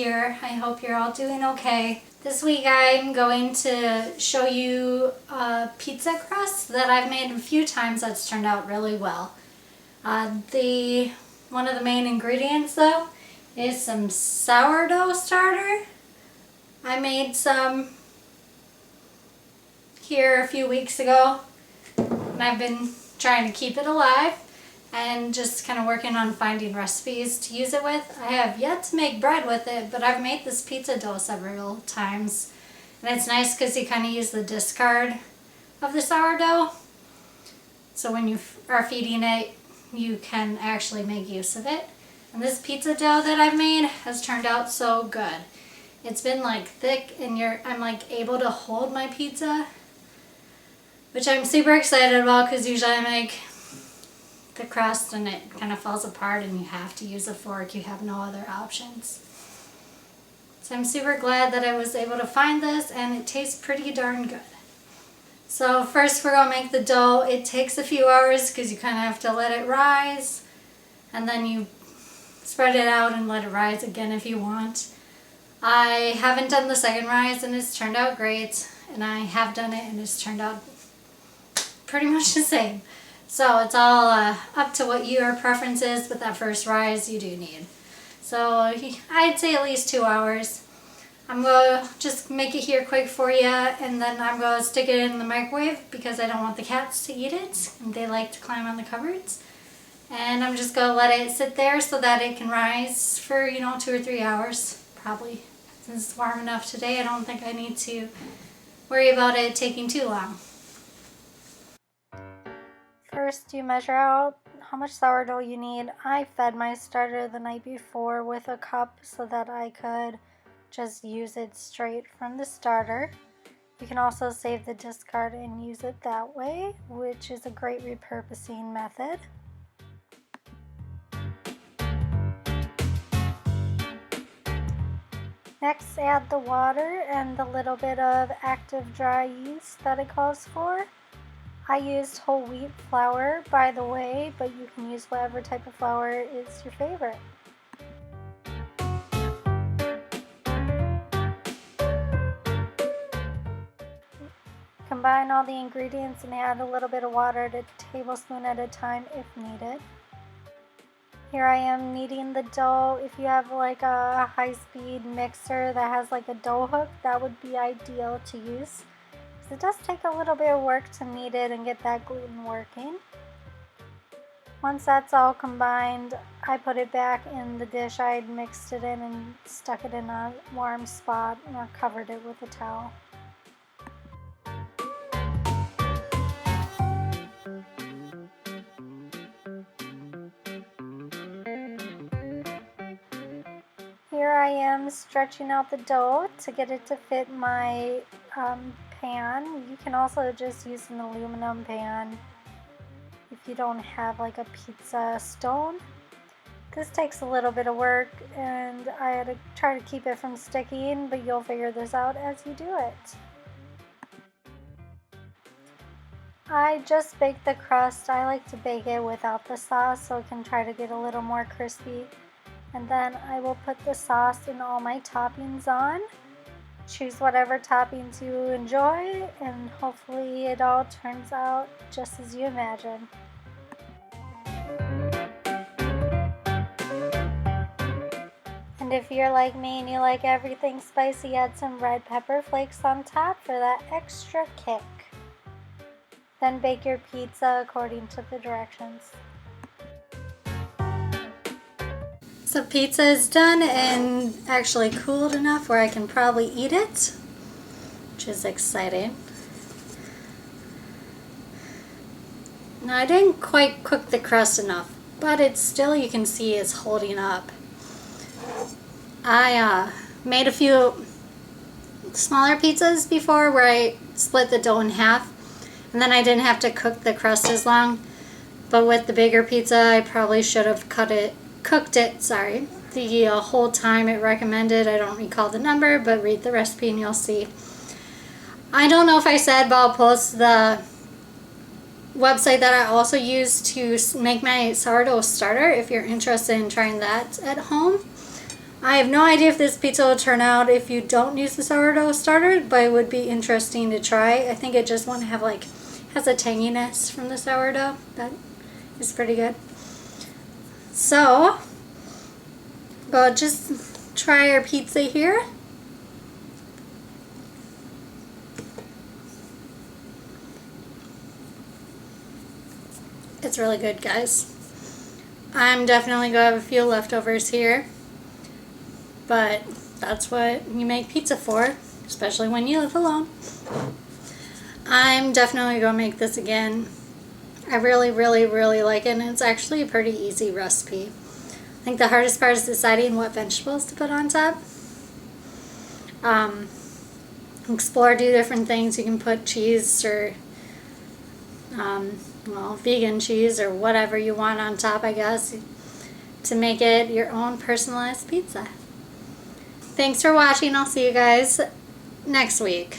here. I hope you're all doing okay. This week I'm going to show you a pizza crust that I've made a few times that's turned out really well. One of the main ingredients though is some sourdough starter. I made some here a few weeks ago and I've been trying to keep it alive and just kind of working on finding recipes to use it with. I have yet to make bread with it, but I've made this pizza dough several times. And it's nice because you kind of use the discard of the sourdough. So when you are feeding it, you can actually make use of it. And this pizza dough that I've made has turned out so good. It's been like thick and I'm like able to hold my pizza, which I'm super excited about because usually I make the crust and it kind of falls apart and you have to use a fork. You have no other options. So I'm super glad that I was able to find this, and it tastes pretty darn good. So first we're going to make the dough. It takes a few hours because you kind of have to let it rise, and then you spread it out and let it rise again if you want. I haven't done the second rise and it's turned out great, and I have done it and it's turned out pretty much the same. So it's all up to what your preference is, but that first rise you do need. So I'd say at least 2 hours. I'm going to just make it here quick for you, and then I'm going to stick it in the microwave because I don't want the cats to eat it, and they like to climb on the cupboards. And I'm just going to let it sit there so that it can rise for 2 or 3 hours probably. Since it's warm enough today, I don't think I need to worry about it taking too long. First, you measure out how much sourdough you need. I fed my starter the night before with a cup so that I could just use it straight from the starter. You can also save the discard and use it that way, which is a great repurposing method. Next, add the water and the little bit of active dry yeast that it calls for. I used whole wheat flour, by the way, but you can use whatever type of flour is your favorite. Combine all the ingredients and add a little bit of water, a tablespoon at a time if needed. Here I am kneading the dough. If you have like a high-speed mixer that has like a dough hook, that would be ideal to use. It does take a little bit of work to knead it and get that gluten working. Once that's all combined, I put it back in the dish I had mixed it in and stuck it in a warm spot or covered it with a towel. Here I am stretching out the dough to get it to fit my pan. You can also just use an aluminum pan if you don't have like a pizza stone. This takes a little bit of work and I had to try to keep it from sticking, but you'll figure this out as you do it. I just baked the crust. I like to bake it without the sauce so it can try to get a little more crispy. And then I will put the sauce and all my toppings on. Choose whatever toppings you enjoy, and hopefully it all turns out just as you imagine. And if you're like me and you like everything spicy, add some red pepper flakes on top for that extra kick. Then bake your pizza according to the directions. So pizza is done and actually cooled enough where I can probably eat it, which is exciting. Now I didn't quite cook the crust enough, but it's still, you can see it's holding up. I made a few smaller pizzas before where I split the dough in half, and then I didn't have to cook the crust as long. But with the bigger pizza, I probably should have cooked it the whole time it recommended. I don't recall the number, but read the recipe and you'll see. I don't know if I said, but I'll post the website that I also use to make my sourdough starter if you're interested in trying that at home. I have no idea if this pizza will turn out if you don't use the sourdough starter, but it would be interesting to try. I think it just won't have like, has a tanginess from the sourdough. That is pretty good. So, we'll just try our pizza here. It's really good, guys. I'm definitely going to have a few leftovers here, but that's what you make pizza for, especially when you live alone. I'm definitely going to make this again. I really, really, really like it, and it's actually a pretty easy recipe. I think the hardest part is deciding what vegetables to put on top. Explore, do different things. You can put cheese or well, vegan cheese or whatever you want on top, I guess, to make it your own personalized pizza. Thanks for watching. I'll see you guys next week.